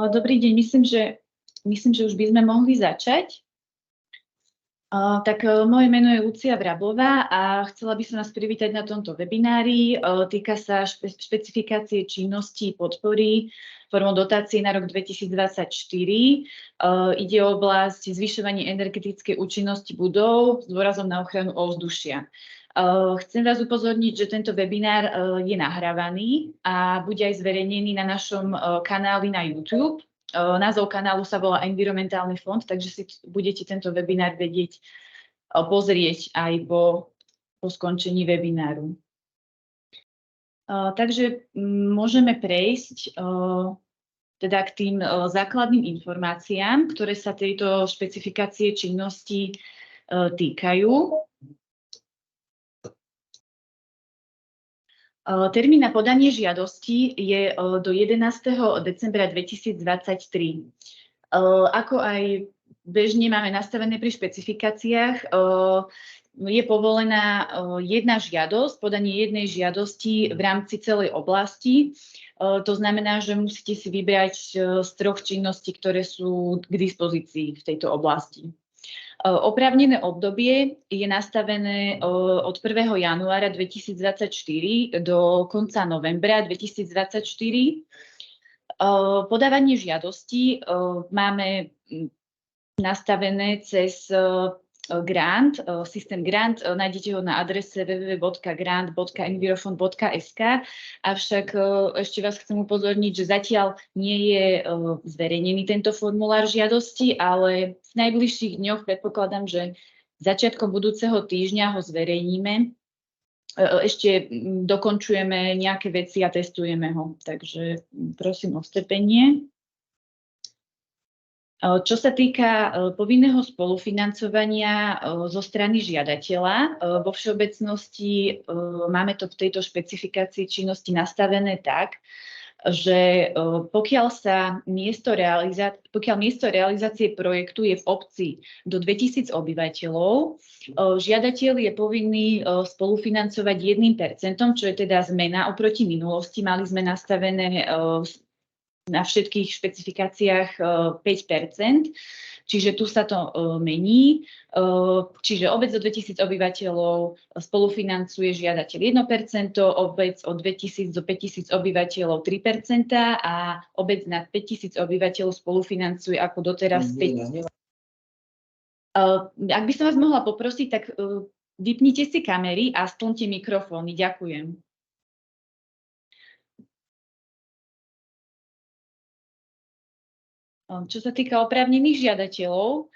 Dobrý deň, myslím, že už by sme mohli začať. Moje meno je Lucia Vrablová a chcela by som vás privítať na tomto webinári. Týka sa špecifikácie činnosti podpory formou dotácie na rok 2024. Ide o oblasť zvyšovanie energetickej účinnosti budov s dôrazom na ochranu ovzdušia. Chcem vás upozorniť, že tento webinár je nahrávaný a bude aj zverejnený na našom kanáli na YouTube. Názov kanálu sa volá Environmentálny fond, takže si budete tento webinár vedieť pozrieť aj po skončení webináru. Takže môžeme prejsť teda k tým základným informáciám, ktoré sa tejto špecifikácie činnosti týkajú. Termín na podanie žiadosti je do 11. decembra 2023. Ako aj bežne máme nastavené pri špecifikáciách, je povolená jedna žiadosť, podanie jednej žiadosti v rámci celej oblasti. To znamená, že musíte si vybrať z 3 činností, ktoré sú k dispozícii v tejto oblasti. Oprávnené obdobie je nastavené od 1. januára 2024 do konca novembra 2024. Podávanie žiadosti máme nastavené cez grant, systém grant, nájdete ho na adrese www.grant.envirofond.sk, avšak ešte vás chcem upozorniť, že zatiaľ nie je zverejnený tento formulár žiadosti, ale v najbližších dňoch predpokladám, že začiatkom budúceho týždňa ho zverejníme. Ešte dokončujeme nejaké veci a testujeme ho, takže prosím o strpenie. Čo sa týka povinného spolufinancovania zo strany žiadateľa, vo všeobecnosti máme to v tejto špecifikácii činnosti nastavené tak, že pokiaľ miesto realizácie projektu je v obci do 2000 obyvateľov, žiadateľ je povinný spolufinancovať 1%, čo je teda zmena oproti minulosti. Mali sme nastavené na všetkých špecifikáciách 5%, čiže tu sa to mení. Čiže obec do 2000 obyvateľov spolufinancuje žiadateľ 1%, obec od 2000 do 5000 obyvateľov 3% a obec nad 5000 obyvateľov spolufinancuje ako doteraz 5%. Ak by som vás mohla poprosiť, tak vypnite si kamery a stlnte mikrofóny. Ďakujem. Čo sa týka oprávnených žiadateľov,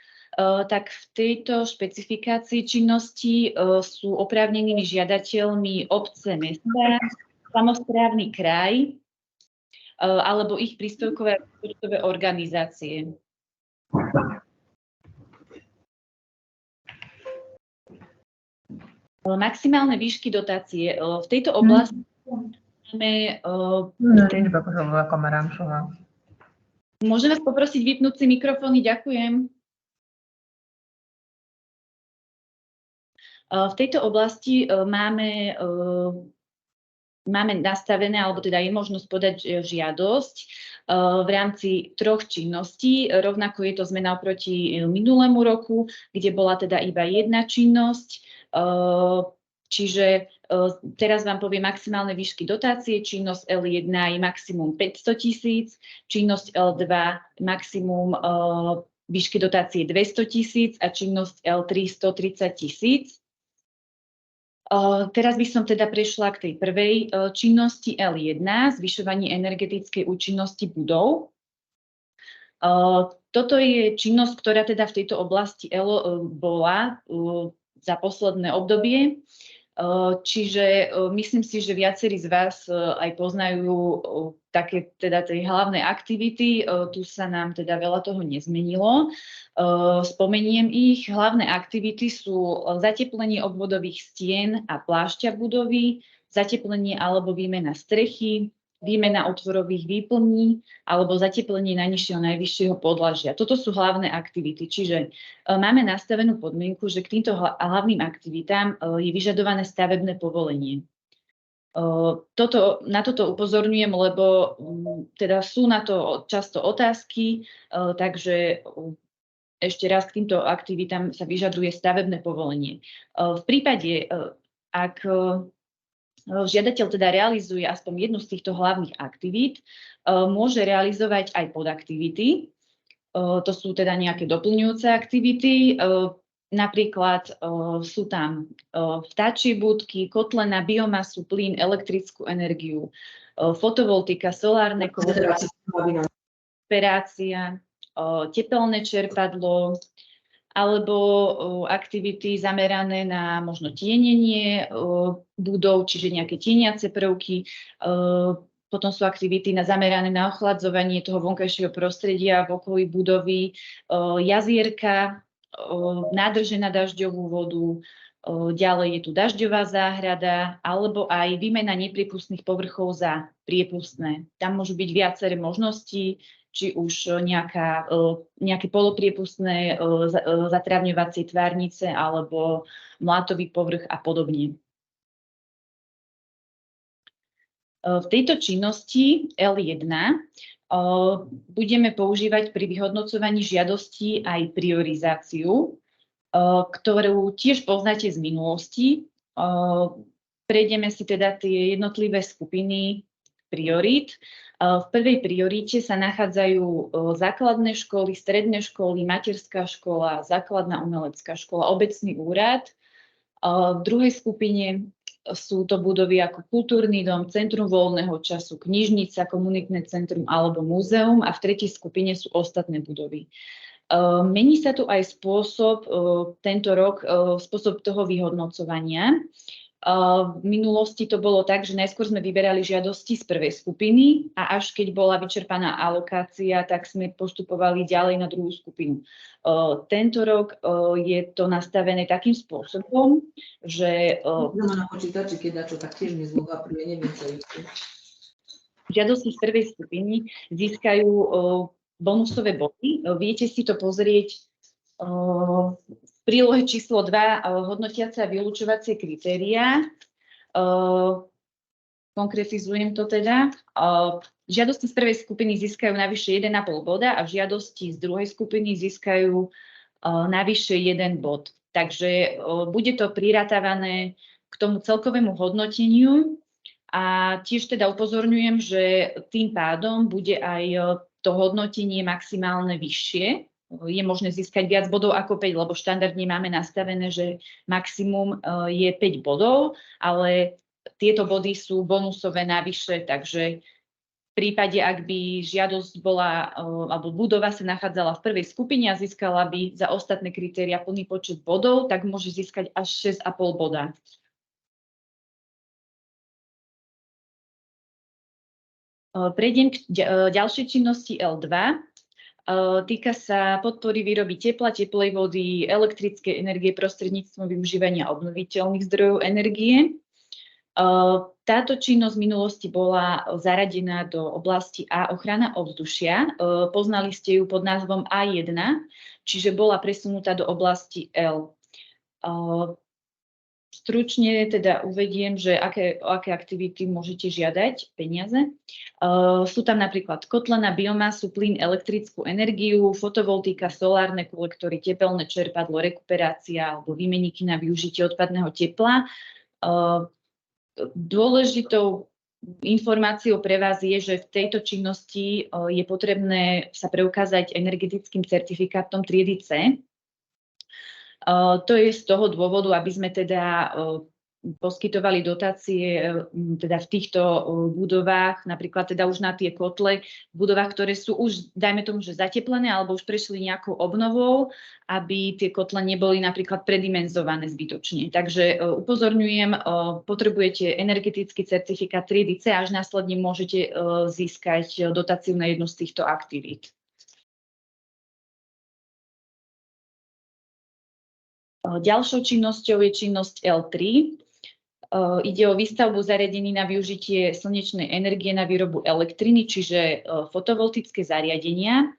tak v tejto špecifikácii činnosti sú oprávnenými žiadateľmi obce, mesta, samosprávny kraj alebo ich príspevkové a rozpočtové organizácie. Maximálne výšky dotácie. V tejto oblasti máme... Môžem vás poprosiť vypnúť si mikrofóny, ďakujem. V tejto oblasti máme nastavené, alebo teda je možnosť podať žiadosť v rámci 3 činností. Rovnako je to zmena oproti minulému roku, kde bola teda iba jedna činnosť. Čiže teraz vám poviem maximálne výšky dotácie. Činnosť L1 je maximum 500 000, činnosť L2 maximum výšky dotácie 200 000 a činnosť L3 130 000. Teraz by som teda prešla k tej prvej činnosti L1, zvyšovanie energetickej účinnosti budov. Toto je činnosť, ktorá teda v tejto oblasti L bola za posledné obdobie. Čiže myslím si, že viacerí z vás aj poznajú také teda tie hlavné aktivity. Tu sa nám teda veľa toho nezmenilo. Spomeniem ich. Hlavné aktivity sú zateplenie obvodových stien a plášťa budovy, zateplenie alebo výmena strechy, výmena otvorových výplní alebo zateplenie najvyššieho podlažia. Toto sú hlavné aktivity, čiže máme nastavenú podmienku, že k týmto hlavným aktivitám je vyžadované stavebné povolenie. Na toto upozorňujem, lebo teda sú na to často otázky, takže ešte raz k týmto aktivitám sa vyžaduje stavebné povolenie. V prípade, ak žiadateľ teda realizuje aspoň jednu z týchto hlavných aktivít, môže realizovať aj podaktivity. To sú teda nejaké doplňujúce aktivity. Napríklad sú tam vtáčie budky, kotle na biomasu, plyn, elektrickú energiu, fotovoltika, solárne recuperácia, tepelné čerpadlo, alebo aktivity zamerané na možno tienenie budov, čiže nejaké tieniace prvky. Potom sú aktivity zamerané na ochladzovanie toho vonkajšieho prostredia v okolí budovy, jazierka, nádrže na dažďovú vodu, ďalej je tu dažďová záhrada, alebo aj výmena nepriepustných povrchov za priepustné. Tam môžu byť viaceré možnosti, či už nejaké polopriepustné zatrávňovacie tvárnice alebo mlátový povrch a podobne. V tejto činnosti L1 budeme používať pri vyhodnocovaní žiadostí aj priorizáciu, ktorú tiež poznáte z minulosti. Prejdeme si teda tie jednotlivé skupiny priorít. V prvej priorite sa nachádzajú základné školy, stredné školy, materská škola, základná umelecká škola, obecný úrad. V druhej skupine sú to budovy ako kultúrny dom, centrum voľného času, knižnica, komunitné centrum alebo múzeum a v tretej skupine sú ostatné budovy. Mení sa tu aj spôsob, tento rok, spôsob toho vyhodnocovania. V minulosti to bolo tak, že najskôr sme vyberali žiadosti z prvej skupiny a až keď bola vyčerpaná alokácia, tak sme postupovali ďalej na druhú skupinu. Tento rok je to nastavené takým spôsobom, že na počítači, keď dačo, tak tiež mi zlúha, neviem, čo je. Žiadosti z prvej skupiny získajú bonusové body. Viete si to pozrieť v prílohe číslo 2 hodnotiace a vylúčovacie kritériá. Konkretizujem to teda. Žiadosti z prvej skupiny získajú navyše 1,5 boda a žiadosti z druhej skupiny získajú navyše 1 bod. Takže bude to priratavané k tomu celkovému hodnoteniu a tiež teda upozorňujem, že tým pádom bude aj to hodnotenie maximálne vyššie. Je možné získať viac bodov ako 5, lebo štandardne máme nastavené, že maximum je 5 bodov, ale tieto body sú bonusové navyše, takže v prípade, ak by žiadosť bola, alebo budova sa nachádzala v prvej skupine a získala by za ostatné kritéria plný počet bodov, tak môže získať až 6,5 boda. Prejdem k ďalšej činnosti L2. Týka sa podpory výroby tepla, teplej vody, elektrickej energie prostredníctvom využívania obnoviteľných zdrojov energie. Táto činnosť v minulosti bola zaradená do oblasti A ochrana ovzdušia. Poznali ste ju pod názvom A1, čiže bola presunutá do oblasti L. Stručne teda uvediem, že o aké aktivity môžete žiadať peniaze. Sú tam napríklad kotle na biomasu, plyn, elektrickú energiu, fotovoltika, solárne kolektory, tepelné čerpadlo, rekuperácia alebo výmenníky na využitie odpadného tepla. Dôležitou informáciou pre vás je, že v tejto činnosti je potrebné sa preukázať energetickým certifikátom triedy C. To je z toho dôvodu, aby sme teda poskytovali dotácie teda v týchto budovách, napríklad teda už na tie kotle, v budovách, ktoré sú už, dajme tomu, že zateplené alebo už prešli nejakou obnovou, aby tie kotle neboli napríklad predimenzované zbytočne. Takže upozorňujem, potrebujete energetický certifikát triedy C, až následne môžete získať dotáciu na jednu z týchto aktivít. Ďalšou činnosťou je činnosť L3. Ide o výstavbu zariadení na využitie slnečnej energie na výrobu elektriny, čiže fotovoltické zariadenia.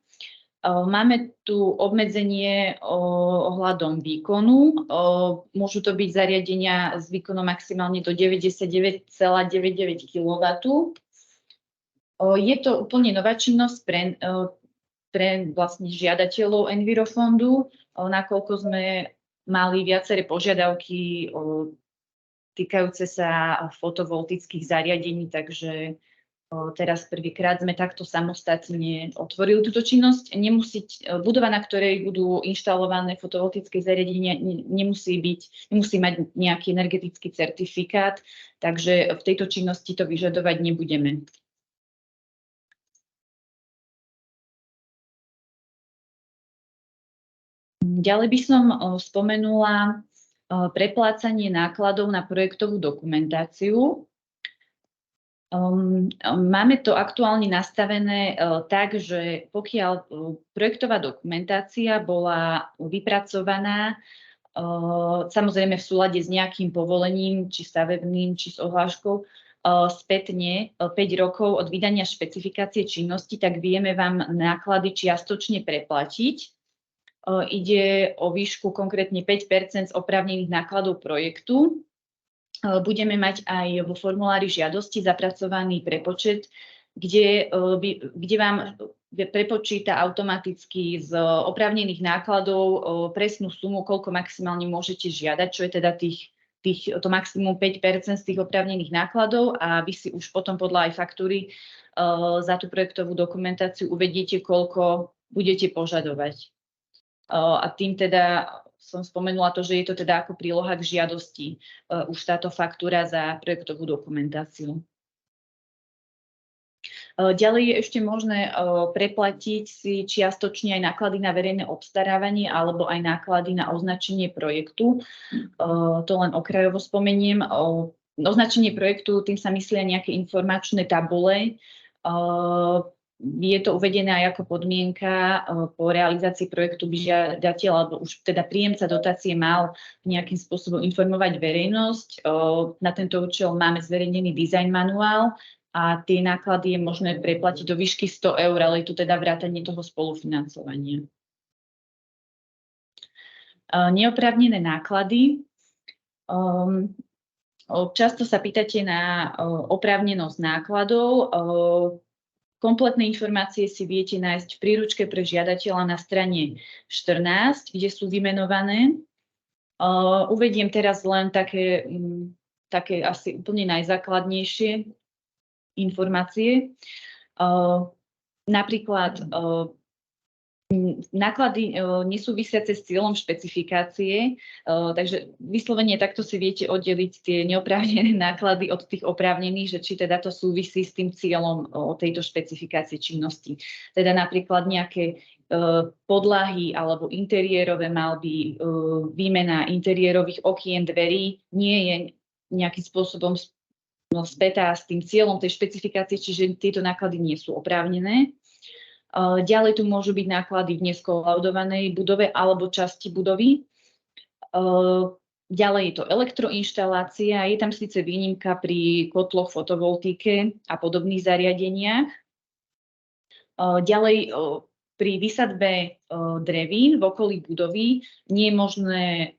Máme tu obmedzenie ohľadom výkonu. Môžu to byť zariadenia s výkonom maximálne do 99,99 kW. Je to úplne nová činnosť pre vlastne žiadateľov Envirofondu, nakoľko sme mali viaceré požiadavky týkajúce sa fotovoltických zariadení, takže teraz prvýkrát sme takto samostatne otvorili túto činnosť. Budova, na ktorej budú inštalované fotovoltické zariadenia, nemusí mať nejaký energetický certifikát, takže v tejto činnosti to vyžadovať nebudeme. Ďalej by som spomenula preplácanie nákladov na projektovú dokumentáciu. Máme to aktuálne nastavené tak, že pokiaľ projektová dokumentácia bola vypracovaná, samozrejme v súlade s nejakým povolením, či stavebným, či s ohláškou, spätne 5 rokov od vydania špecifikácie činnosti, tak vieme vám náklady čiastočne preplatiť. Ide o výšku konkrétne 5% z oprávnených nákladov projektu. Budeme mať aj vo formulári žiadosti zapracovaný prepočet, kde vám prepočíta automaticky z oprávnených nákladov presnú sumu, koľko maximálne môžete žiadať, čo je teda to maximum 5% z tých oprávnených nákladov, a vy si už potom podľa aj faktúry za tú projektovú dokumentáciu uvediete, koľko budete požadovať. A tým teda som spomenula to, že je to teda ako príloha k žiadosti už táto faktúra za projektovú dokumentáciu. Ďalej je ešte možné preplatiť si čiastočne aj náklady na verejné obstarávanie alebo aj náklady na označenie projektu. To len okrajovo spomeniem. Označenie projektu, tým sa myslia nejaké informačné tabule. Je to uvedené aj ako podmienka po realizácii projektu by žiadateľ alebo už teda príjemca dotácie mal nejakým spôsobom informovať verejnosť. Na tento účel máme zverejnený design manuál a tie náklady je možné preplatiť do výšky 100 eur, ale je tu teda vrátanie toho spolufinancovania. Neoprávnené náklady. Často sa pýtate na oprávnenosť nákladov. Kompletné informácie si viete nájsť v príručke pre žiadateľa na strane 14, kde sú vymenované. Uvediem teraz len také asi úplne najzákladnejšie informácie. Napríklad náklady nesúvisiace s cieľom špecifikácie, takže vyslovene takto si viete oddeliť tie neoprávnené náklady od tých oprávnených, že či teda to súvisí s tým cieľom tejto špecifikácie činnosti. Teda napríklad nejaké podlahy alebo interiérové malby, výmena interiérových okien, dverí nie je nejakým spôsobom spätá s tým cieľom tej špecifikácie, čiže tieto náklady nie sú oprávnené. Ďalej tu môžu byť náklady v neskolaudovanej budove alebo časti budovy. Ďalej je to elektroinštalácia. Je tam síce výnimka pri kotloch, fotovoltike a podobných zariadeniach. Ďalej pri vysadbe drevín v okolí budovy nie je možné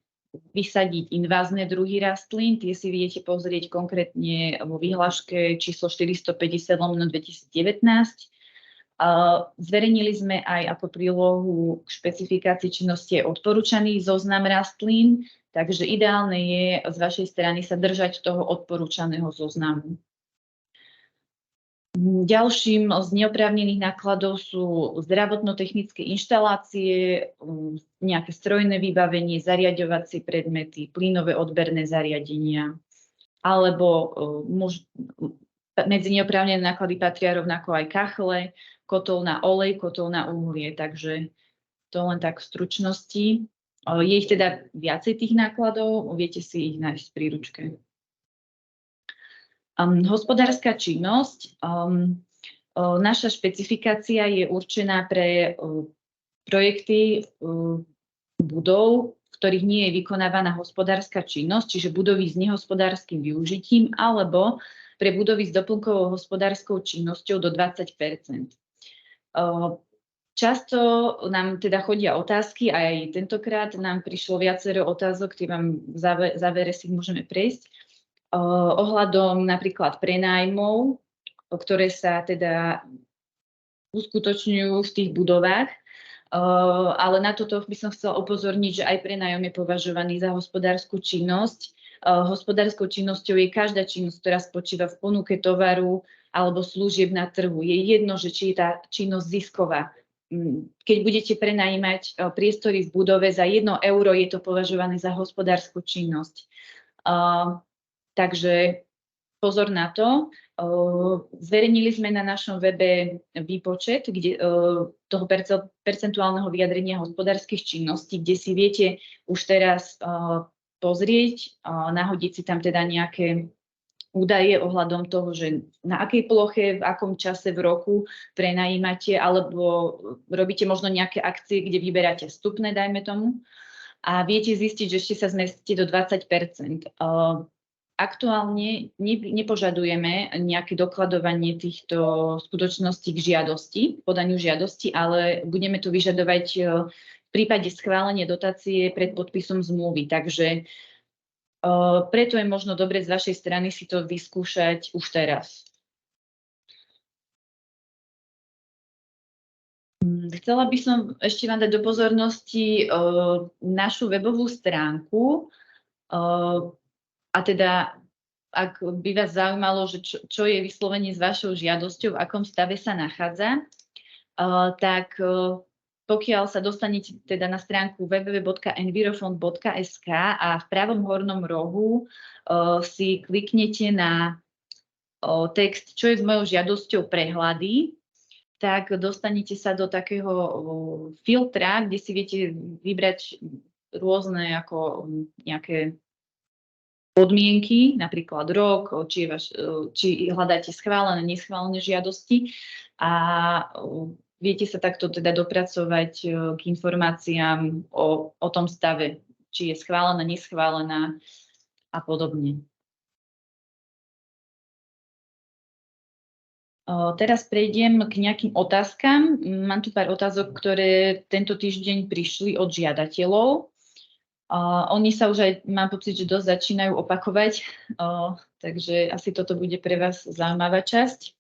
vysadiť invázne druhy rastlín. Tie si viete pozrieť konkrétne vo vyhláške číslo 450/2019. Zverejnili sme aj ako prílohu k špecifikácii činnosti odporúčaný zoznam rastlín, takže ideálne je z vašej strany sa držať toho odporúčaného zoznamu. Ďalším z neoprávnených nákladov sú zdravotno-technické inštalácie, nejaké strojné vybavenie, zariaďovacie predmety, plynové odberné zariadenia, alebo medzi neoprávnené náklady patria rovnako aj kachle, kotol na olej, kotol na uhlie, takže to len tak v stručnosti. Je ich teda viacej tých nákladov, viete si ich nájsť v príručke. Hospodárska činnosť. Naša špecifikácia je určená pre projekty budov, v ktorých nie je vykonávaná hospodárska činnosť, čiže budovy s nehospodárskym využitím, alebo pre budovy s doplnkovou hospodárskou činnosťou do 20 %. Často nám teda chodia otázky, aj tentokrát nám prišlo viacero otázok, tie vám v závere si môžeme prejsť, ohľadom napríklad prenájmov, ktoré sa teda uskutočňujú v tých budovách. Ale na toto by som chcela upozorniť, že aj prenájom je považovaný za hospodársku činnosť. Hospodárskou činnosťou je každá činnosť, ktorá spočíva v ponuke tovaru alebo služieb na trhu. Je jedno, že či je tá činnosť zisková. Keď budete prenajímať priestory v budove za 1 euro, je to považované za hospodársku činnosť. Takže pozor na to. Zverejnili sme na našom webe výpočet toho percentuálneho vyjadrenia hospodárskych činností, kde si viete už teraz pozrieť, nahodiť si tam teda nejaké údaje ohľadom toho, že na akej ploche, v akom čase v roku prenajímate, alebo robíte možno nejaké akcie, kde vyberáte vstupné, dajme tomu, a viete zistiť, že ešte sa zmestíte do 20%. Aktuálne nepožadujeme nejaké dokladovanie týchto skutočností k žiadosti, podaniu žiadosti, ale budeme to vyžadovať v prípade schválenia dotácie pred podpisom zmluvy. Takže preto je možno dobre z vašej strany si to vyskúšať už teraz. Chcela by som ešte vám dať do pozornosti našu webovú stránku. A teda, ak by vás zaujímalo, že čo je vyslovene s vašou žiadosťou, v akom stave sa nachádza, tak pokiaľ sa dostanete teda na stránku www.envirofond.sk a v pravom hornom rohu si kliknete na text, čo je s mojou žiadosťou prehľady, tak dostanete sa do takého filtra, kde si viete vybrať rôzne ako nejaké podmienky, napríklad rok, či hľadáte schválené, neschválené žiadosti a viete sa takto teda dopracovať k informáciám o tom stave, či je schválená, neschválená a podobne. Teraz prejdem k nejakým otázkam. Mám tu pár otázok, ktoré tento týždeň prišli od žiadateľov. Oni sa už aj, mám pocit, že dosť začínajú opakovať, takže asi toto bude pre vás zaujímavá časť.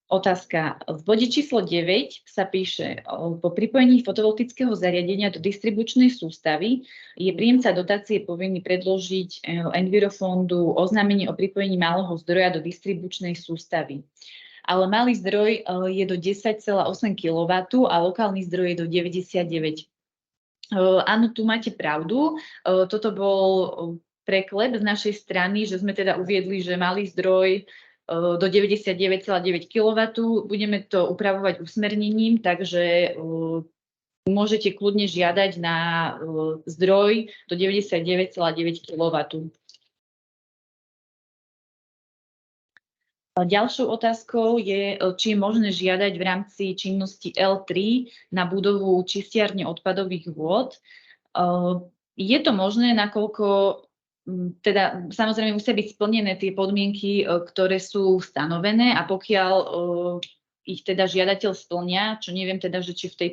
Otázka. V bode číslo 9 sa píše, po pripojení fotovoltického zariadenia do distribučnej sústavy je príjemca dotácie povinný predložiť Envirofondu oznámenie o pripojení malého zdroja do distribučnej sústavy. Ale malý zdroj je do 10,8 kW a lokálny zdroj je do 99. Áno, tu máte pravdu. Toto bol preklep z našej strany, že sme teda uviedli, že malý zdroj do 99,9 kW. Budeme to upravovať usmernením, takže môžete kľudne žiadať na zdroj do 99,9 kW. Ďalšou otázkou je, či je možné žiadať v rámci činnosti L3 na budovu čistiarne odpadových vôd. Je to možné, nakoľko teda samozrejme musia byť splnené tie podmienky, ktoré sú stanovené a pokiaľ ich teda žiadateľ splňa, čo neviem teda, že či v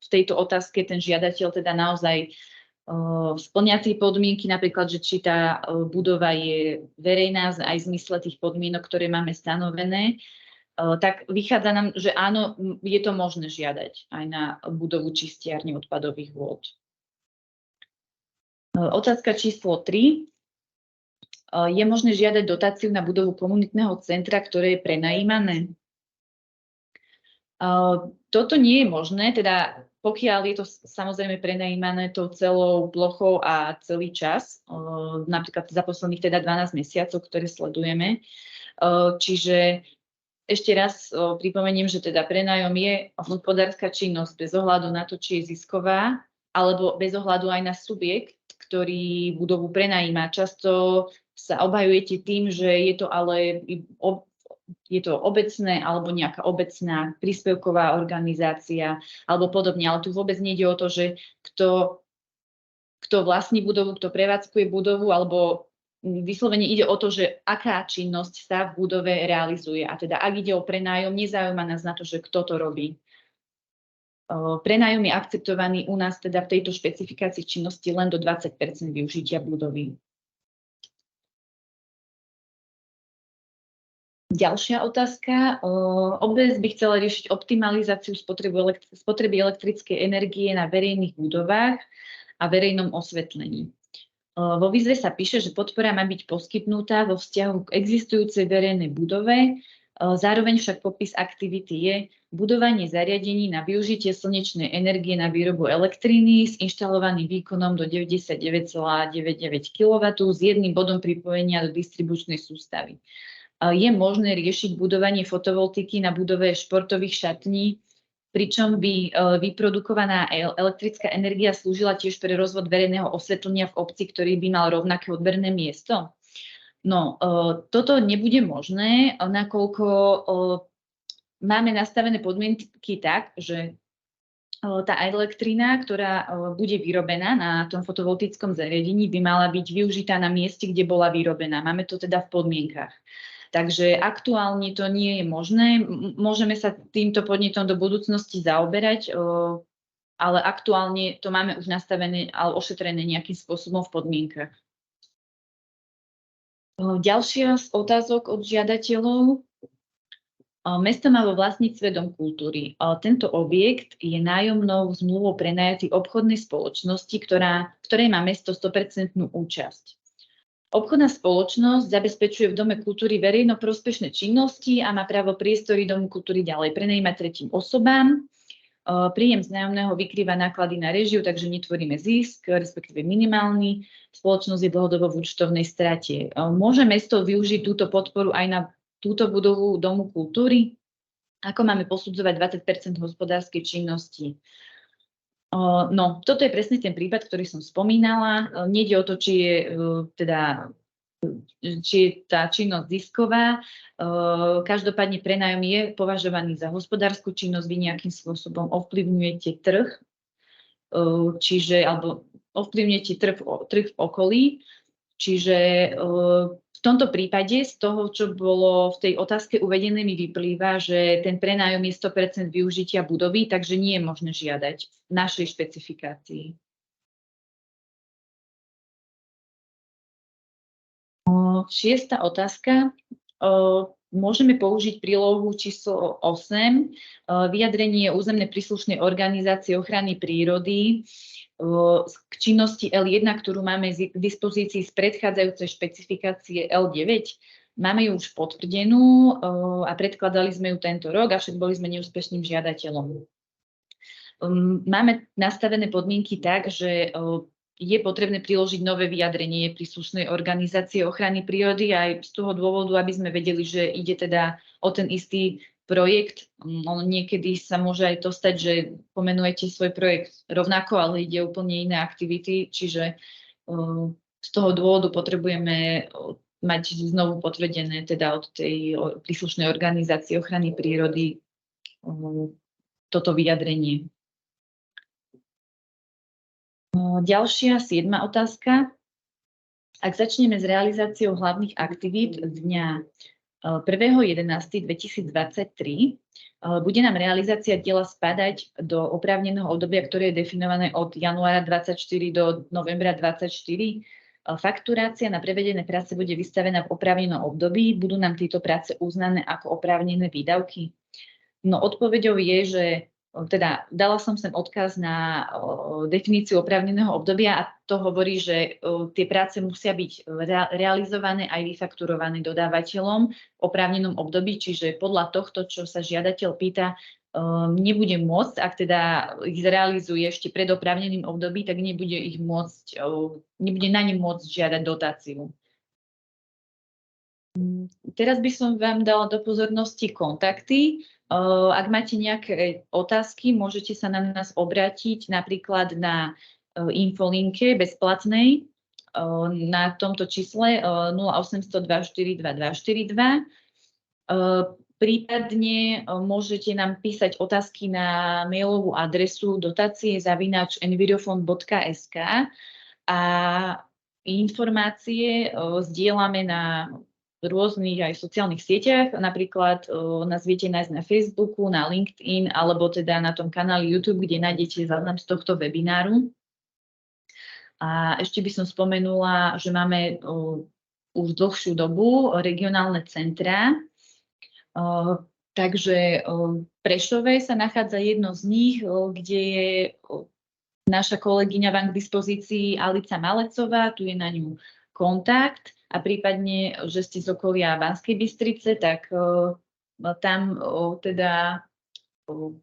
tejto otázke ten žiadateľ teda naozaj splňa tie podmienky, napríklad, že či tá budova je verejná aj v zmysle tých podmienok, ktoré máme stanovené, tak vychádza nám, že áno, je to možné žiadať aj na budovu čistiarne odpadových vôd. Otázka číslo 3. Je možné žiadať dotáciu na budovu komunitného centra, ktoré je prenajímané? Toto nie je možné, teda pokiaľ je to samozrejme prenajímané tou celou plochou a celý čas, napríklad za posledných teda 12 mesiacov, ktoré sledujeme. Čiže ešte raz pripomeniem, že teda prenájom je hospodárska činnosť bez ohľadu na to, či je zisková, alebo bez ohľadu aj na subjekt, ktorý budovu prenajíma. Často sa obhajujete tým, že je to ale je to obecné alebo nejaká obecná príspevková organizácia alebo podobne. Ale tu vôbec nejde o to, že kto vlastní budovu, kto prevádzkuje budovu alebo vyslovene ide o to, že aká činnosť sa v budove realizuje. A teda ak ide o prenájom, nezaujíma nás na to, že kto to robí. Prenájom je akceptovaný u nás teda v tejto špecifikácii činnosti len do 20% využitia budovy. Ďalšia otázka. OBS by chcela riešiť optimalizáciu spotreby elektrickej energie na verejných budovách a verejnom osvetlení. Vo výzve sa píše, že podpora má byť poskytnutá vo vzťahu k existujúcej verejnej budove, zároveň však popis aktivity je budovanie zariadení na využitie slnečnej energie na výrobu elektriny s inštalovaným výkonom do 99,99 kW s jedným bodom pripojenia do distribučnej sústavy. Je možné riešiť budovanie fotovoltiky na budove športových šatní, pričom by vyprodukovaná elektrická energia slúžila tiež pre rozvod verejného osvetlenia v obci, ktorý by mal rovnaké odberné miesto. No, toto nebude možné, nakoľko máme nastavené podmienky tak, že tá elektrina, ktorá bude vyrobená na tom fotovoltickom zariadení, by mala byť využitá na mieste, kde bola vyrobená. Máme to teda v podmienkach. Takže aktuálne to nie je možné. Môžeme sa týmto podnetom do budúcnosti zaoberať, ale aktuálne to máme už nastavené, ale ošetrené nejakým spôsobom v podmienkach. Ďalšia z otázok od žiadateľov. Mesto má vo vlastníctve dom kultúry. Tento objekt je nájomnou zmluvou prenajatý obchodnej spoločnosti, ktorej má mesto 100% účasť. Obchodná spoločnosť zabezpečuje v Dome kultúry verejnoprospešné činnosti a má právo priestory Domu kultúry ďalej prenajímať tretím osobám. Príjem z nájomného vykrýva náklady na réžiu, takže netvoríme zisk, respektíve minimálny. Spoločnosť je dlhodobo v účtovnej strate. Môže mesto využiť túto podporu aj na túto budovu Domu kultúry? Ako máme posudzovať 20% hospodárskej činnosti? No, toto je presne ten prípad, ktorý som spomínala. Nejde o to, či je tá činnosť zisková. Každopádne prenájom je považovaný za hospodársku činnosť, vy nejakým spôsobom ovplyvňujete trh, alebo ovplyvňujete trh v okolí. Čiže v tomto prípade z toho, čo bolo v tej otázke uvedené, mi vyplýva, že ten prenájom je 100% využitia budovy, takže nie je možné žiadať v našej špecifikácii. Šiesta otázka. Môžeme použiť prílohu číslo 8, vyjadrenie územnej príslušnej organizácie ochrany prírody k činnosti L1, ktorú máme k dispozícii z predchádzajúcej špecifikácie L9. Máme ju už potvrdenú a predkladali sme ju tento rok, avšak boli sme neúspešným žiadateľom. Máme nastavené podmienky tak, že je potrebné priložiť nové vyjadrenie príslušnej organizácie ochrany prírody aj z toho dôvodu, aby sme vedeli, že ide teda o ten istý projekt. Niekedy sa môže aj to stať, že pomenujete svoj projekt rovnako, ale ide úplne iné aktivity, čiže z toho dôvodu potrebujeme mať znovu potvrdené teda od tej príslušnej organizácie ochrany prírody toto vyjadrenie. Ďalšia, 7. otázka. Ak začneme s realizáciou hlavných aktivít z dňa 1.11.2023, bude nám realizácia diela spadať do oprávneného obdobia, ktoré je definované od januára 2024 do novembra 2024. Fakturácia na prevedené práce bude vystavená v oprávnenom období. Budú nám tieto práce uznané ako oprávnené výdavky? No, odpoveďou je, že teda dala som sem odkaz na definíciu oprávneného obdobia a to hovorí, že tie práce musia byť realizované aj vyfakturované dodávateľom v oprávnenom období, čiže podľa tohto, čo sa žiadateľ pýta, nebude môcť, ak teda ich zrealizuje ešte pred oprávneným období, tak nebude na ne môcť žiadať dotáciu. Teraz by som vám dala do pozornosti kontakty. Ak máte nejaké otázky, môžete sa na nás obrátiť napríklad na infolinke bezplatnej na tomto čísle 0800 242 242. Prípadne môžete nám písať otázky na mailovú adresu dotácie@envirofond.sk a informácie zdieľame na rôznych aj sociálnych sieťach. Napríklad nás viete nájsť na Facebooku, na LinkedIn alebo teda na tom kanáli YouTube, kde nájdete záznam z tohto webináru. A ešte by som spomenula, že máme už dlhšiu dobu regionálne centrá. Takže v Prešove sa nachádza jedno z nich, kde je naša kolegyňa vám k dispozícii Alica Malecová, tu je na ňu kontakt a prípadne, že ste z okolia Banskej Bystrice, tak tam teda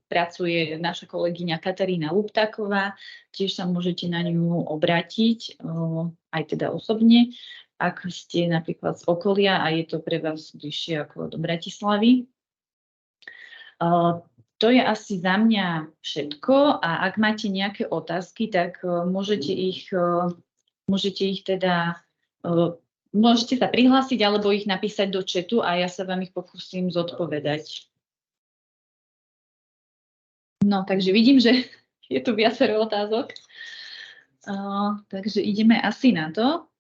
pracuje naša kolegyňa Katarína Luptáková, tiež sa môžete na ňu obrátiť, aj teda osobne, ak ste napríklad z okolia a je to pre vás bližšie ako do Bratislavy. To je asi za mňa všetko a ak máte nejaké otázky, tak môžete sa prihlásiť alebo ich napísať do chatu a ja sa vám ich pokúsim zodpovedať. No, takže vidím, že je tu viacero otázok. Takže ideme asi na to.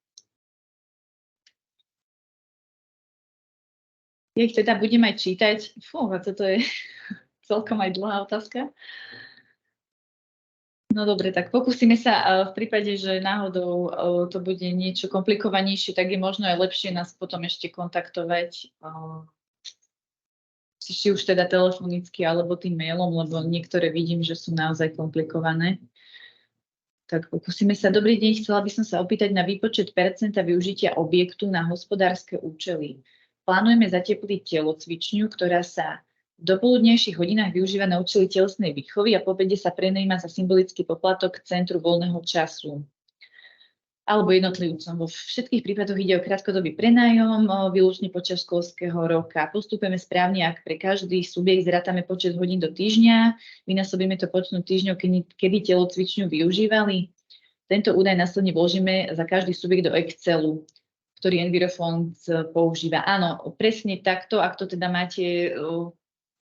Ja ich teda budem aj čítať. Fú, toto je celkom aj dlhá otázka. No dobre, tak pokúsime sa v prípade, že náhodou to bude niečo komplikovanejšie, tak je možno aj lepšie nás potom ešte kontaktovať. Či už teda telefonicky alebo tým mailom, lebo niektoré vidím, že sú naozaj komplikované. Tak pokúsime sa. Dobrý deň, chcela by som sa opýtať na výpočet percenta využitia objektu na hospodárske účely. Plánujeme zatepliť telocvičňu, ktorá sa v dopoludnejších hodinách využíva na účely telesnej výchovy a po obede sa prenajíma za symbolický poplatok k centru voľného času. Alebo jednotlivcom. Vo všetkých prípadoch ide o krátkodobý prenájom, výlučne počas školského roka. Postupujeme správne, ak pre každý subjekt zrátame počet hodín do týždňa, vynásobíme to počtom týždňov, kedy telocvičňu využívali. Tento údaj následne vložíme za každý subjekt do Excelu, ktorý Envirofond používa. Áno, presne takto, ak to teda máte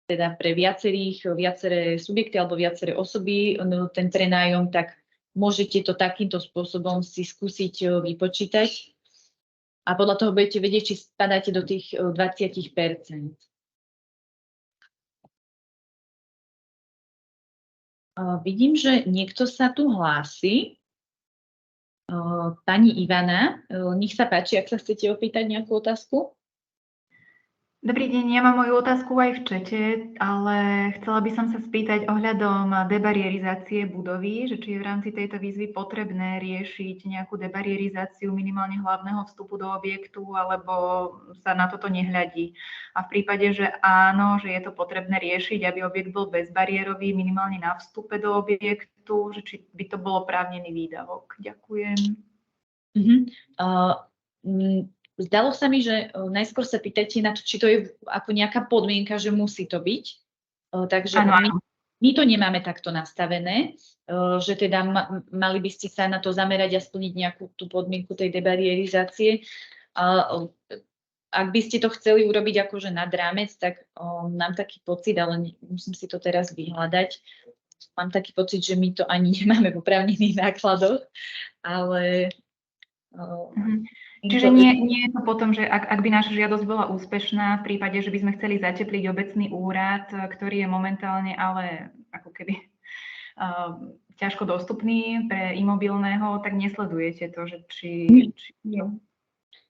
teda pre viaceré subjekty alebo viaceré osoby, ten prenájom, tak môžete to takýmto spôsobom si skúsiť vypočítať a podľa toho budete vedieť, či spadáte do tých 20%. Vidím, že niekto sa tu hlási. Pani Ivana, nech sa páči, ak sa chcete opýtať nejakú otázku. Dobrý deň, ja mám moju otázku aj v čete, ale chcela by som sa spýtať ohľadom debarierizácie budovy, že či je v rámci tejto výzvy potrebné riešiť nejakú debarierizáciu minimálne hlavného vstupu do objektu, alebo sa na toto nehľadí. A v prípade, že áno, že je to potrebné riešiť, aby objekt bol bezbariérový minimálne na vstupe do objektu, že či by to bolo oprávnený výdavok. Ďakujem. Zdalo sa mi, že najskôr sa pýtate na to, či to je ako nejaká podmienka, že musí to byť. Takže my to nemáme takto nastavené, že teda mali by ste sa na to zamerať a splniť nejakú tú podmienku tej debarierizácie. Ak by ste to chceli urobiť akože nad rámec, tak mám taký pocit, ale musím si to teraz vyhľadať. Mám taký pocit, že my to ani nemáme v oprávnených nákladoch, ale... Čiže nie je to potom, že ak by naša žiadosť bola úspešná, v prípade, že by sme chceli zatepliť obecný úrad, ktorý je momentálne ale ako keby ťažko dostupný pre imobilného, tak nesledujete to, že či...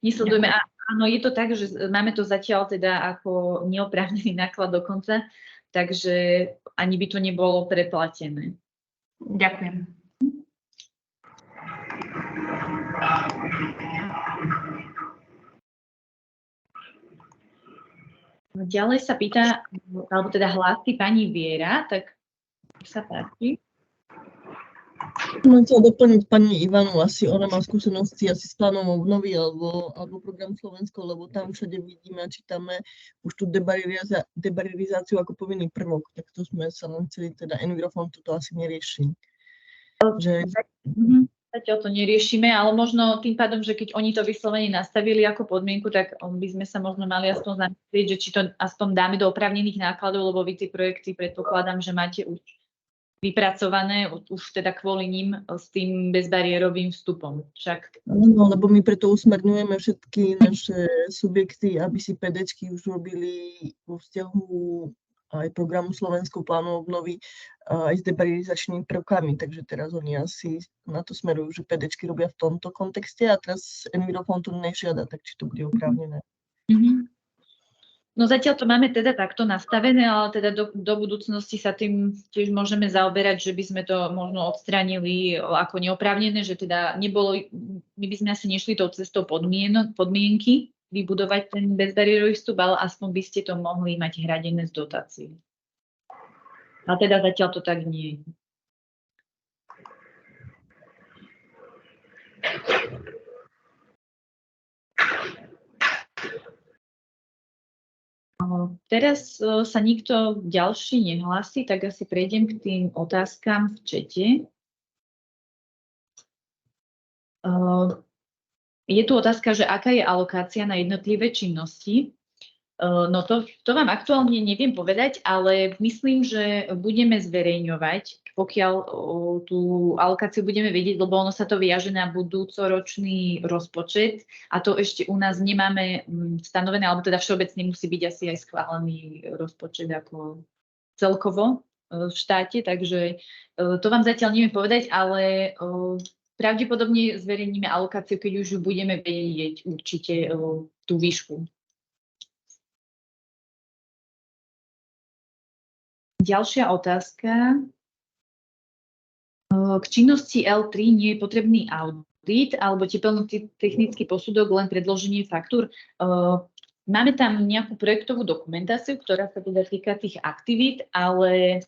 Nesledujeme. Áno, je to tak, že máme to zatiaľ teda ako neoprávnený náklad dokonca, takže ani by to nebolo preplatené. Ďakujem. Ďalej sa pýta, alebo teda hlási pani Viera, tak sa páči. Chcela doplniť pani Ivanu, asi ona má skúsenosti asi s plánom obnovy alebo program Slovensko, lebo tam všade vidíme a čítame už tú debarierizáciu ako povinný prvok, tak to sme sa len chceli, teda Envirofond toto asi nerieši. Zatiaľ to neriešime, ale možno tým pádom, že keď oni to vyslovene nastavili ako podmienku, tak by sme sa možno mali aspoň zamyslieť, že či to aspoň dáme do oprávnených nákladov, lebo vy tie projekty predpokladám, že máte už vypracované už teda kvôli ním s tým bezbariérovým vstupom. Však Áno, lebo my preto usmerňujeme všetky naše subjekty, aby si PDčky už robili vo vzťahu aj programu Slovenského plánu obnovy aj s debarerizačnými prvkami, takže teraz oni asi na to smerujú, že PDčky robia v tomto kontexte a teraz Envirofond to nežiada, tak či to bude oprávnené. No zatiaľ to máme teda takto nastavené, ale teda do budúcnosti sa tým tiež môžeme zaoberať, že by sme to možno odstránili ako neoprávnené, že teda nebolo, my by sme asi nešli tou cestou podmienky vybudovať ten bezbariérový vstup, ale aspoň by ste to mohli mať hradené z dotácií. A teda zatiaľ to tak nie je. Teraz sa nikto ďalší nehlási, tak asi prejdem k tým otázkam v čete. Je tu otázka, že aká je alokácia na jednotlivé činnosti. No to vám aktuálne neviem povedať, ale myslím, že budeme zverejňovať, pokiaľ tú alokáciu budeme vedieť, lebo ono sa to viaže na budúcoročný rozpočet a to ešte u nás nemáme stanovené, alebo teda všeobecne musí byť asi aj schválený rozpočet ako celkovo v štáte, takže to vám zatiaľ neviem povedať, ale pravdepodobne zverejníme alokáciu, keď už ju budeme vedieť určite tú výšku. Ďalšia otázka. K činnosti L3 nie je potrebný audit alebo tepelno-technický posudok, len predloženie faktúr. Máme tam nejakú projektovú dokumentáciu, ktorá sa teda týka tých aktivít, ale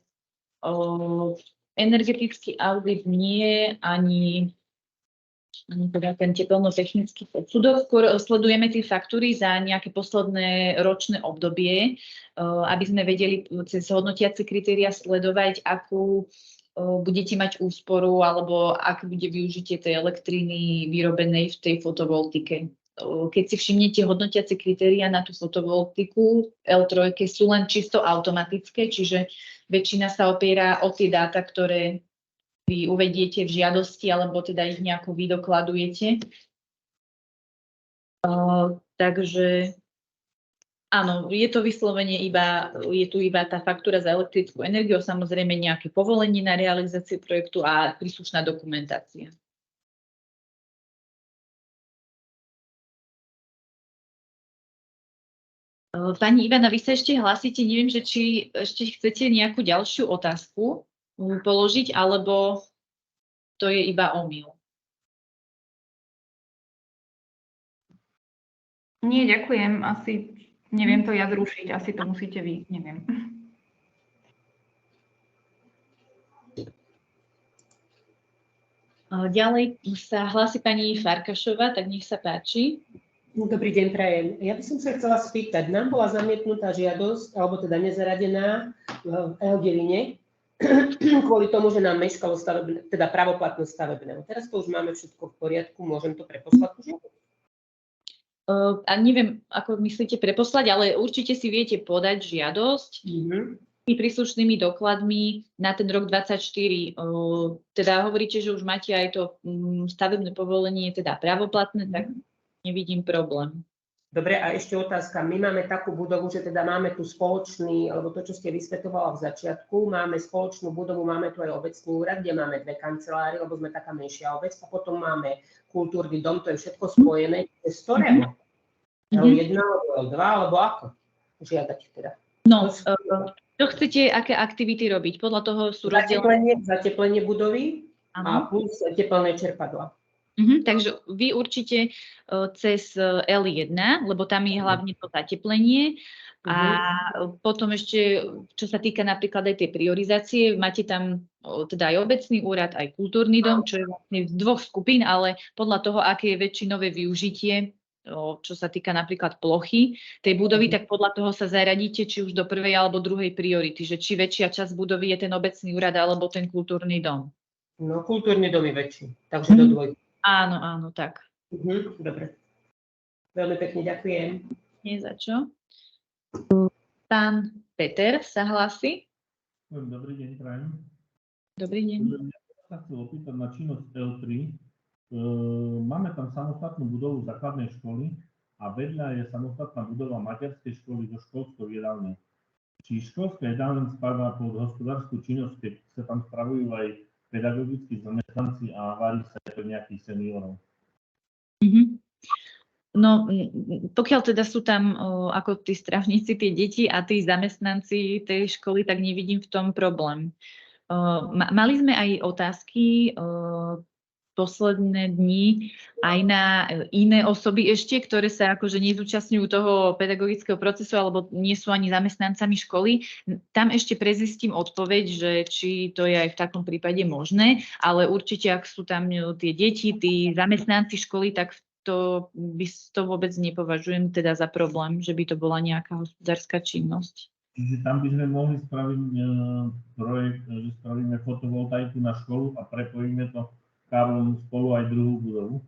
energetický audit nie, ani teda ten tepelno-technický posudok. Skôr sledujeme tie faktúry za nejaké posledné ročné obdobie, aby sme vedeli cez hodnotiace kritéria sledovať, akú budete mať úsporu alebo ak bude využitie tej elektriny vyrobenej v tej fotovoltike. Keď si všimnete hodnotiace kritéria na tú fotovoltiku L3 sú len čisto automatické, čiže väčšina sa opiera o tie dáta, ktoré vy uvediete v žiadosti, alebo teda ich nejako vy dokladujete. Takže áno, je to vyslovene je tu iba tá faktúra za elektrickú energiu, samozrejme nejaké povolenie na realizáciu projektu a príslušná dokumentácia. Pani Ivana, vy sa ešte hlásite, neviem, že či ešte chcete nejakú ďalšiu otázku položiť, alebo to je iba omyl? Nie, ďakujem. Asi neviem to ja zrušiť, asi to musíte vy, neviem. Ďalej sa hlási pani Farkašová, tak nech sa páči. Dobrý deň, prajem. Ja by som sa chcela spýtať, nám bola zamietnutá žiadosť, alebo teda nezaradená v Eldeline, kvôli tomu, že nám meškalo teda pravoplatnosť stavebného. Teraz to už máme všetko v poriadku, môžem to preposlať už? A neviem, ako myslíte preposlať, ale určite si viete podať žiadosť príslušnými dokladmi na ten rok 2024. Teda hovoríte, že už máte aj to stavebné povolenie, teda pravoplatné, tak nevidím problém. Dobre, a ešte otázka. My máme takú budovu, že teda máme tu spoločný, alebo to, čo ste vysvetovala v začiatku, máme spoločnú budovu, máme tu aj obecný úrad, kde máme 2 kancelárie, lebo sme taká menšia obec, a potom máme kultúrny dom, to je všetko spojené. Z ktorého? L1, alebo L2, alebo ako žiadať teda? No, čo chcete, aké aktivity robiť? Podľa toho sú rozdelené. Zateplenie budovy a plus teplné čerpadlá. Takže vy určite cez L1, lebo tam je hlavne to zateplenie a potom ešte, čo sa týka napríklad aj tej priorizácie, máte tam teda aj obecný úrad, aj kultúrny dom, čo je vlastne z 2 skupín, ale podľa toho, aké je väčšinové využitie, čo sa týka napríklad plochy tej budovy, tak podľa toho sa zaradíte, či už do prvej alebo druhej priority, že či väčšia časť budovy je ten obecný úrad alebo ten kultúrny dom. No, kultúrny dom je väčší, takže do 2. Áno, áno, tak. Dobre. Veľmi pekne ďakujem. Nie za čo. Pán Peter sa hlási. Dobrý deň, prajem. Dobrý deň. Ja sa chcel opýtať na činnosť L3. Máme tam samostatnú budovu základnej školy a vedľa je samostatná budova materskej školy so školskou jedálňou. Či školská jedálňa spadá pod hospodárskú činnosť, keď sa tam spravujú aj pedagogickí zamestnanci a varí sa pre nejakých seniorov? No, pokiaľ teda sú tam ako tí strážnici, tie deti a tí zamestnanci tej školy, tak nevidím v tom problém. Mali sme aj otázky posledné dni aj na iné osoby ešte, ktoré sa akože nezúčastňujú toho pedagogického procesu alebo nie sú ani zamestnancami školy. Tam ešte prezistím odpoveď, že či to je aj v takom prípade možné, ale určite, ak sú tam tie deti, tí zamestnanci školy, tak to vôbec nepovažujem teda za problém, že by to bola nejaká hospodárska činnosť. Čiže tam by sme mohli spraviť projekt, že spravíme fotovoltaiku na školu a prepojíme to káblom spolu aj druhú budovu.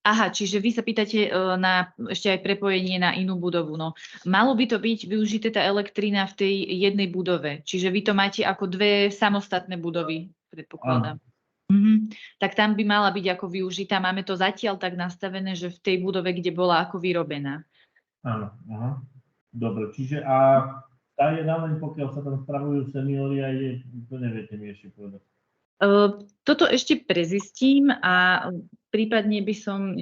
Aha, čiže vy sa pýtate na ešte aj prepojenie na inú budovu. No, malo by to byť využité tá elektrina v tej jednej budove. Čiže vy to máte ako dve samostatné budovy, predpokladám. Tak tam by mala byť ako využitá. Máme to zatiaľ tak nastavené, že v tej budove, kde bola ako vyrobená. Áno, aha. Dobre, čiže a tá jedálňa, pokiaľ sa tam spravujú seniori, aj je, to neviete mi ešte povedať. Toto ešte prezistím a prípadne by som,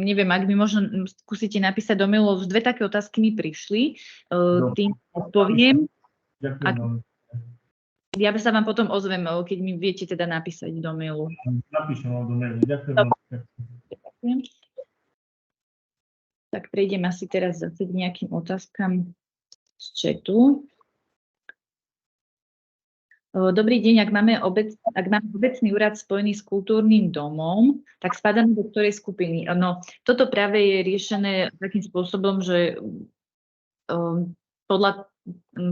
neviem, ak by možno skúsite napísať do mailu, už dve také otázky mi prišli, tým odpoviem. Ďakujem. Ja sa vám potom ozvem, keď mi viete teda napísať do mailu. Napíšem vám do mailu. Ďakujem. Tak prejdem asi teraz zase k nejakým otázkam z chatu. Dobrý deň, ak máme obecný úrad spojený s kultúrnym domom, tak spadáme do ktorej skupiny? No, toto práve je riešené takým spôsobom, že podľa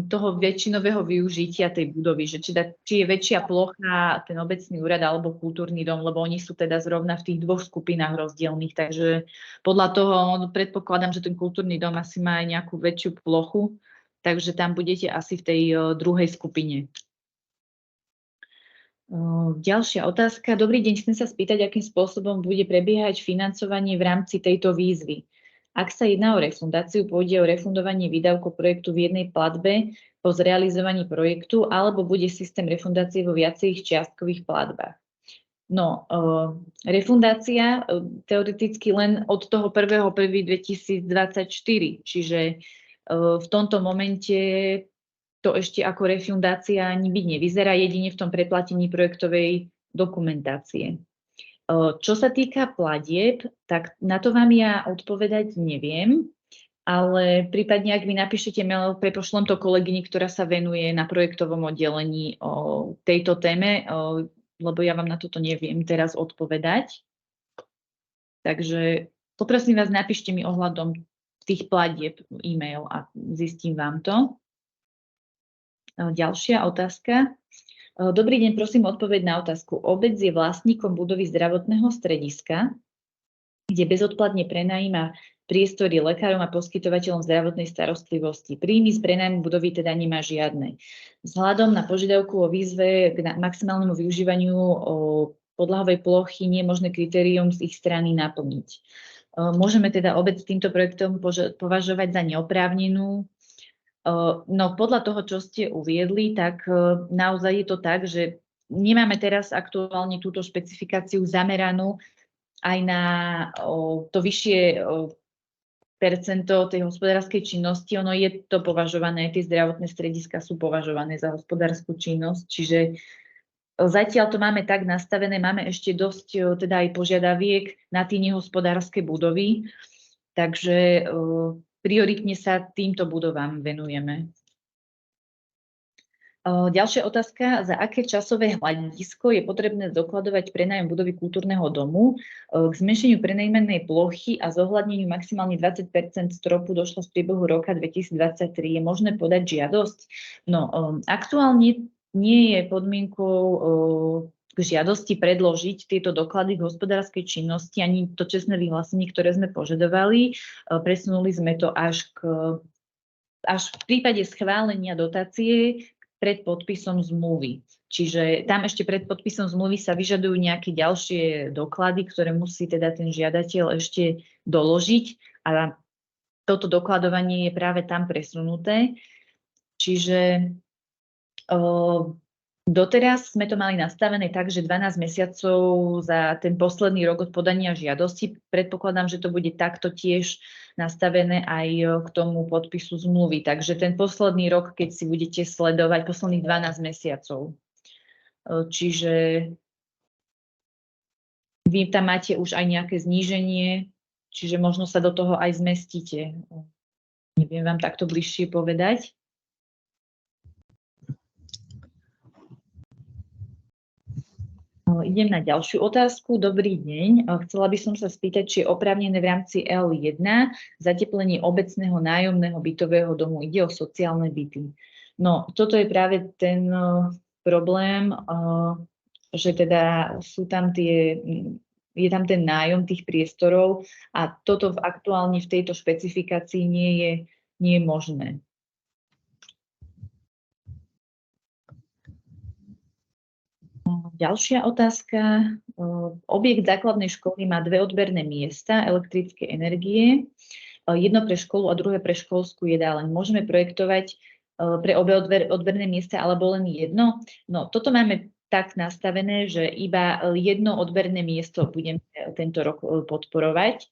toho väčšinového využitia tej budovy, že či je väčšia plocha ten obecný úrad alebo kultúrny dom, lebo oni sú teda zrovna v tých dvoch skupinách rozdielných, takže podľa toho predpokladám, že ten kultúrny dom asi má aj nejakú väčšiu plochu, takže tam budete asi v tej druhej skupine. Ďalšia otázka. Dobrý deň, chcem sa spýtať, akým spôsobom bude prebiehať financovanie v rámci tejto výzvy. Ak sa jedná o refundáciu, pôjde o refundovanie výdavkov projektu v jednej platbe po zrealizovaní projektu, alebo bude systém refundácie vo viacerých čiastkových platbách. No, refundácia teoreticky len od toho 1.1.2024, čiže v tomto momente to ešte ako refundácia ani byť nevyzerá, jedine v tom preplatení projektovej dokumentácie. Čo sa týka platieb, tak na to vám ja odpovedať neviem, ale prípadne, ak mi napíšete mail, prepošlem to kolegyni, ktorá sa venuje na projektovom oddelení o tejto téme, lebo ja vám na toto neviem teraz odpovedať. Takže poprosím vás, napíšte mi ohľadom tých platieb e-mail a zistím vám to. Ďalšia otázka. Dobrý deň, prosím odpoveď na otázku. Obec je vlastníkom budovy zdravotného strediska, kde bezodplatne prenajíma priestory lekárom a poskytovateľom zdravotnej starostlivosti. Príjmy z prenajmu budovy teda nemá žiadne. Vzhľadom na požiadavku o výzve k maximálnemu využívaniu podlahovej plochy nie je možné kritérium z ich strany naplniť. Môžeme teda obec týmto projektom považovať za neoprávnenú. No podľa toho, čo ste uviedli, tak naozaj je to tak, že nemáme teraz aktuálne túto špecifikáciu zameranú aj na to vyššie percento tej hospodárskej činnosti. Ono je to považované, tie zdravotné strediska sú považované za hospodárskú činnosť, čiže zatiaľ to máme tak nastavené, máme ešte dosť teda aj požiadaviek na tie nehospodárske budovy, takže prioritne sa týmto budovám venujeme. Ďalšia otázka. Za aké časové hľadisko je potrebné dokladovať prenájom budovy kultúrneho domu? K zmenšeniu prenajímanej plochy a zohľadneniu maximálne 20 % stropu došlo v priebehu roka 2023. Je možné podať žiadosť? No, aktuálne nie je podmienkou k žiadosti predložiť tieto doklady k hospodárskej činnosti, ani to čestné vyhlásenie, ktoré sme požadovali. Presunuli sme to až v prípade schválenia dotácie pred podpisom zmluvy. Čiže tam ešte pred podpisom zmluvy sa vyžadujú nejaké ďalšie doklady, ktoré musí teda ten žiadateľ ešte doložiť a toto dokladovanie je práve tam presunuté. Čiže doteraz sme to mali nastavené tak, že 12 mesiacov za ten posledný rok od podania žiadosti. Predpokladám, že to bude takto tiež nastavené aj k tomu podpisu zmluvy. Takže ten posledný rok, keď si budete sledovať, posledných 12 mesiacov. Čiže vy tam máte už aj nejaké zníženie, čiže možno sa do toho aj zmestíte. Neviem vám takto bližšie povedať. Idem na ďalšiu otázku. Dobrý deň. Chcela by som sa spýtať, či je oprávnené v rámci L1 zateplenie obecného nájomného bytového domu. Ide o sociálne byty. No, toto je práve ten problém, že teda je tam ten nájom tých priestorov a toto aktuálne v tejto špecifikácii nie je možné. Ďalšia otázka. Objekt základnej školy má 2 odberné miesta elektrické energie, jedno pre školu a druhé pre školskú jedáleň. Môžeme projektovať pre obe odberné miesta alebo len jedno? No, toto máme tak nastavené, že iba jedno odberné miesto budeme tento rok podporovať.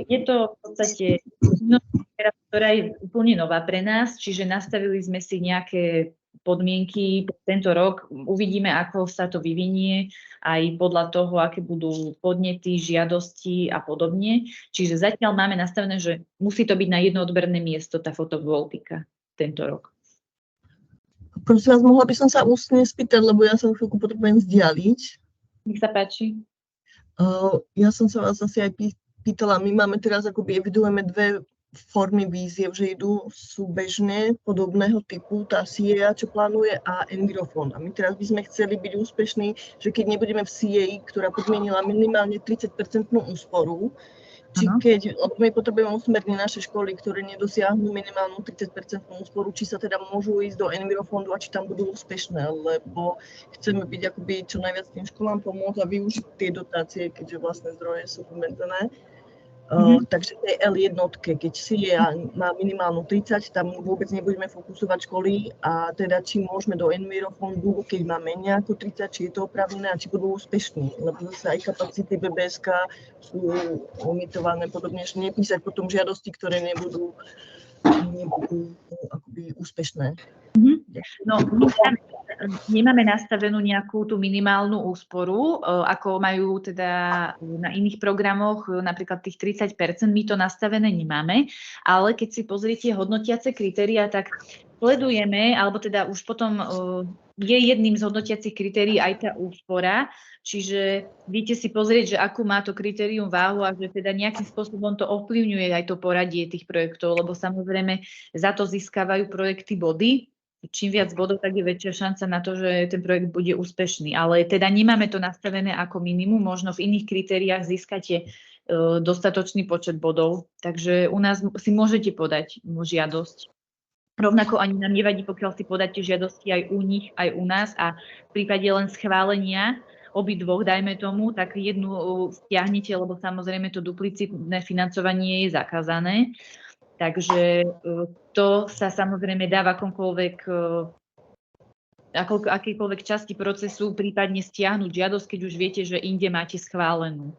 Je to v podstate ktorá je úplne nová pre nás, čiže nastavili sme si nejaké podmienky tento rok. Uvidíme, ako sa to vyvinie, aj podľa toho, aké budú podnety, žiadosti a podobne. Čiže zatiaľ máme nastavené, že musí to byť na jedno odberné miesto, tá fotovoltika tento rok. Prosím vás, mohla by som sa ústne spýtať, lebo ja sa chvíľku potrebujem vzdialiť. Nech sa páči. Ja som sa vás asi aj pýtala, my máme teraz, akoby evidujeme 2 formy výziev, že sú bežné, podobného typu, tá CIEA, čo plánuje, a Envirofond. A my teraz by sme chceli byť úspešní, že keď nebudeme v CIEI, ktorá podmienila minimálne 30% úsporu, či keď my potrebujeme usmerniť naše školy, ktoré nedosiahnu minimálnu 30% úsporu, či sa teda môžu ísť do Envirofondu a či tam budú úspešné, lebo chceme byť akoby čo najviac tým školám pomôcť a využiť tie dotácie, keďže vlastné zdroje sú obmedzené. Takže tej L1, keď CIEA má minimálnu 30, tam vôbec nebudeme fokusovať školy a teda či môžeme do Envirofondu, keď máme nejako 30, či je to oprávnené a či budú úspešní, lebo zase aj kapacity BBSK sú limitované, podobne, že nepísať potom žiadosti, ktoré nebudú akoby úspešné. No, my nemáme nastavenú nejakú tú minimálnu úsporu, ako majú teda na iných programoch, napríklad tých 30%, my to nastavené nemáme, ale keď si pozriete hodnotiace kritériá, tak sledujeme, alebo teda už potom je jedným z hodnotiacich kritérií aj tá úspora, čiže viete si pozrieť, že akú má to kritérium váhu a že teda nejakým spôsobom to ovplyvňuje aj to poradie tých projektov, lebo samozrejme za to získavajú projekty body. Čím viac bodov, tak je väčšia šanca na to, že ten projekt bude úspešný. Ale teda nemáme to nastavené ako minimum, možno v iných kritériách získate dostatočný počet bodov, takže u nás si môžete podať žiadosť. Rovnako ani nám nevadí, pokiaľ si podáte žiadosti aj u nich, aj u nás a v prípade len schválenia obidvoch, dajme tomu, tak jednu stiahnete, lebo samozrejme to duplicitné financovanie je zakázané. Takže to sa samozrejme dá v akýkoľvek časti procesu prípadne stiahnuť žiadosť, keď už viete, že inde máte schválenú.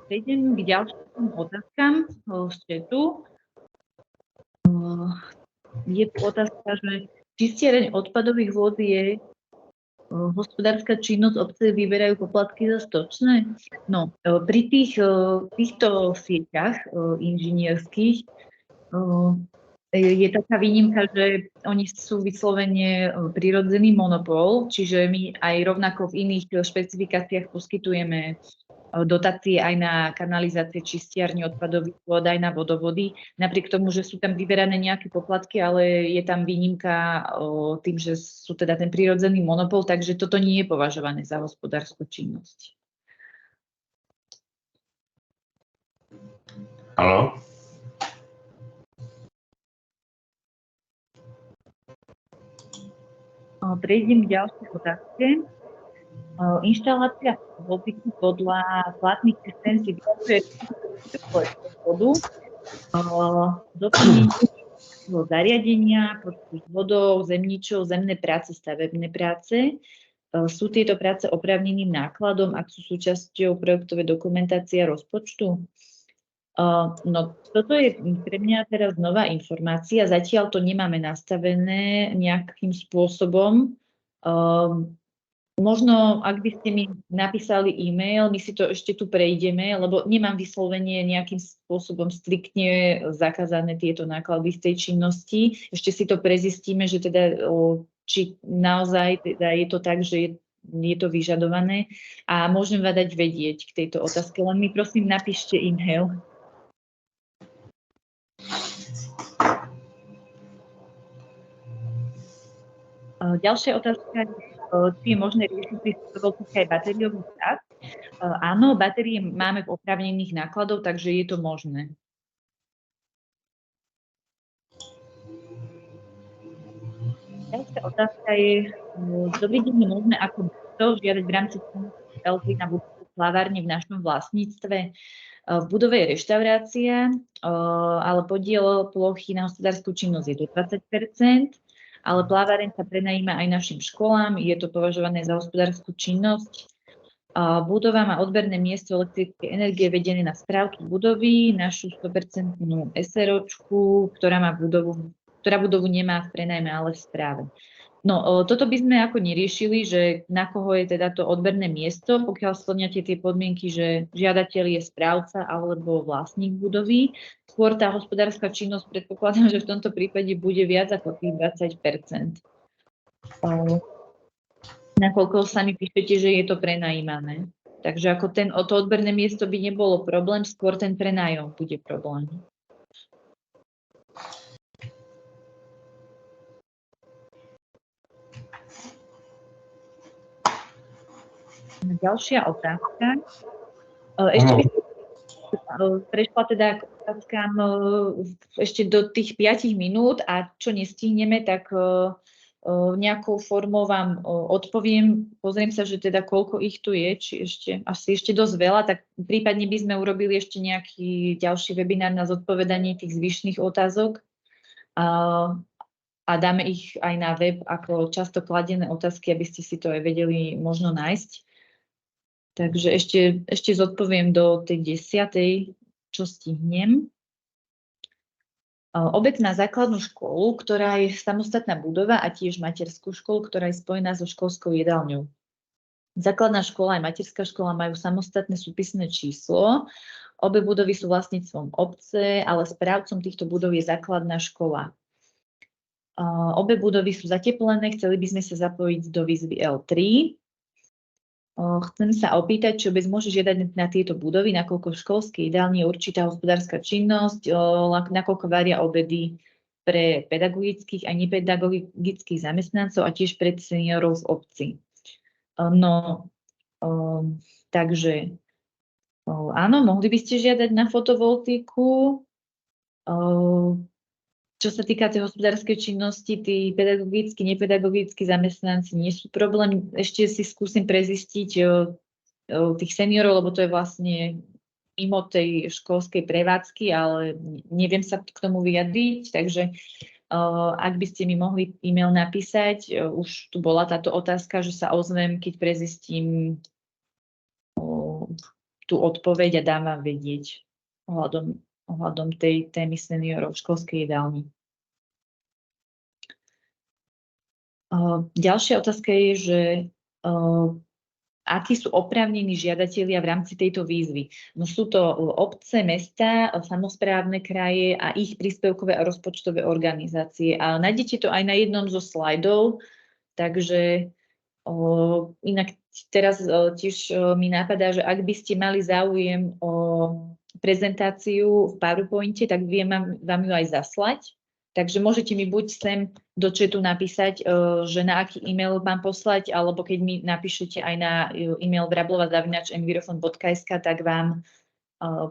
Prejdem k ďalším otázkam z chatu. Je tu otázka, že čistiareň odpadových vôd je hospodárska činnosť, obce vyberajú poplatky za stočné? No, pri týchto sieťach inžinierských je taká výnimka, že oni sú vyslovene prirodzený monopol, čiže my aj rovnako v iných špecifikáciách poskytujeme dotácie aj na kanalizácie, čistiarne odpadových vôd, aj na vodovody. Napriek tomu, že sú tam vyberané nejaké poplatky, ale je tam výnimka tým, že sú teda ten prirodzený monopol, takže toto nie je považované za hospodárskú činnosť. Haló? Prejdem k ďalšej otázke. Inštalácia fotovoltaiky podľa platných licencií vyžaduje vodu, doplnenie zariadenia, podpis vodou, zemničou, zemné práce, stavebné práce. Sú tieto práce oprávneným nákladom, ak sú súčasťou projektovej dokumentácie a rozpočtu? No, toto je pre mňa teraz nová informácia. Zatiaľ to nemáme nastavené nejakým spôsobom. Možno, ak by ste mi napísali e-mail, my si to ešte tu prejdeme, lebo nemám vyslovene nejakým spôsobom striktne zakázané tieto náklady z tej činnosti. Ešte si to prezistíme, že teda, či naozaj teda je to tak, že je to vyžadované a môžem vám dať vedieť k tejto otázke. Len mi prosím napíšte e-mail. Ďalšia otázka, či je možné riešiť pri fotovoltaike aj batériový stav. Áno, batérie máme v oprávnených nákladov, takže je to možné. Ďalšia otázka je, dobrý deň, je možné ako to žiadať v rámci L3 na budovu plavárne v našom vlastníctve. V budove je reštaurácia, ale podiel plochy na hospodárskú činnosť je do 20%. Ale plávareň sa prenajíma aj našim školám, je to považované za hospodárskú činnosť. Budova má odberné miesto elektrickej energie vedené na správcu budovy, našu 100% SROčku, ktorá budovu nemá v prenajme, ale v správe. No, toto by sme ako neriešili, že na koho je teda to odberné miesto, pokiaľ splňate tie podmienky, že žiadateľ je správca alebo vlastník budovy. Skôr tá hospodárska činnosť, predpokladám, že v tomto prípade bude viac ako tých 20%. Nakoľko sami píšete, že je to prenajímané. Takže ako to odberné miesto by nebolo problém, skôr ten prenájom bude problém. Ďalšia otázka. Ešte by prešla teda k otázkam ešte do tých 5 minút a čo nestihneme, tak nejakou formou vám odpoviem. Pozriem sa, že teda koľko ich tu je, či asi ešte dosť veľa, tak prípadne by sme urobili ešte nejaký ďalší webinár na zodpovedanie tých zvyšných otázok a dáme ich aj na web ako často kladené otázky, aby ste si to aj vedeli možno nájsť. Takže ešte zodpoviem do tej 10., čo stihnem. Obecná základnú školu, ktorá je samostatná budova a tiež materskú školu, ktorá je spojená so školskou jedálňou. Základná škola aj materská škola majú samostatné súpisné číslo. Obe budovy sú vlastníctvom obce, ale správcom týchto budov je základná škola. Obe budovy sú zateplené, chceli by sme sa zapojiť do výzvy L3. Chcem sa opýtať, či obec môže žiadať na tieto budovy, nakoľko v školskej jedálni je určitá hospodárska činnosť, nakoľko varia obedy pre pedagogických a nepedagogických zamestnancov a tiež pre seniorov v obci. Takže áno, mohli by ste žiadať na fotovoltaiku. Čo sa týka tej hospodárskej činnosti, tí pedagogickí, nepedagogickí zamestnanci nie sú problém. Ešte si skúsim prezistiť tých seniorov, lebo to je vlastne mimo tej školskej prevádzky, ale neviem sa k tomu vyjadriť, takže ak by ste mi mohli e-mail napísať, už tu bola táto otázka, že sa ozvem, keď prezistím tú odpoveď a dám vám vedieť ohľadom tej témy seniorov v školskej jedálni. Ďalšia otázka je, že akí sú oprávnení žiadatelia v rámci tejto výzvy. No sú to obce, mesta, samosprávne kraje a ich príspevkové a rozpočtové organizácie. A nájdete to aj na jednom zo slajdov, takže inak teraz tiež mi napadá, že ak by ste mali záujem o prezentáciu v PowerPointe, tak viem vám ju aj zaslať. Takže môžete mi buď sem do chatu napísať, že na aký e-mail mám poslať, alebo keď mi napíšete aj na e-mail vrablova@envirofon.sk, tak vám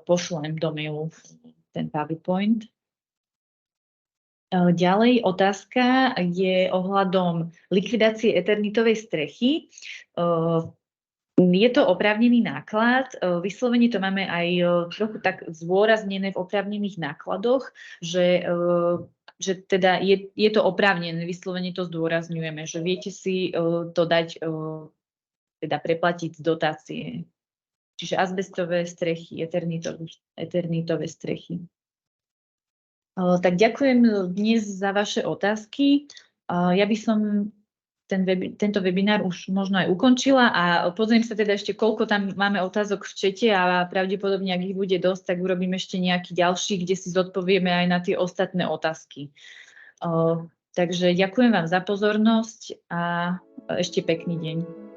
pošlem do mailu ten PowerPoint. Ďalej otázka je ohľadom likvidácie eternitovej strechy. Je to oprávnený náklad, vyslovene to máme aj trochu tak zdôraznené v oprávnených nákladoch, že teda je to oprávnené, vyslovene to zdôrazňujeme, že viete si to dať, teda preplatiť z dotácie. Čiže azbestové strechy, eternitové strechy. Tak ďakujem dnes za vaše otázky. Ja by som tento webinár už možno aj ukončila a pozriem sa teda ešte, koľko tam máme otázok v čete a pravdepodobne, ak ich bude dosť, tak urobím ešte nejaký ďalší, kde si zodpovieme aj na tie ostatné otázky. Takže ďakujem vám za pozornosť a ešte pekný deň.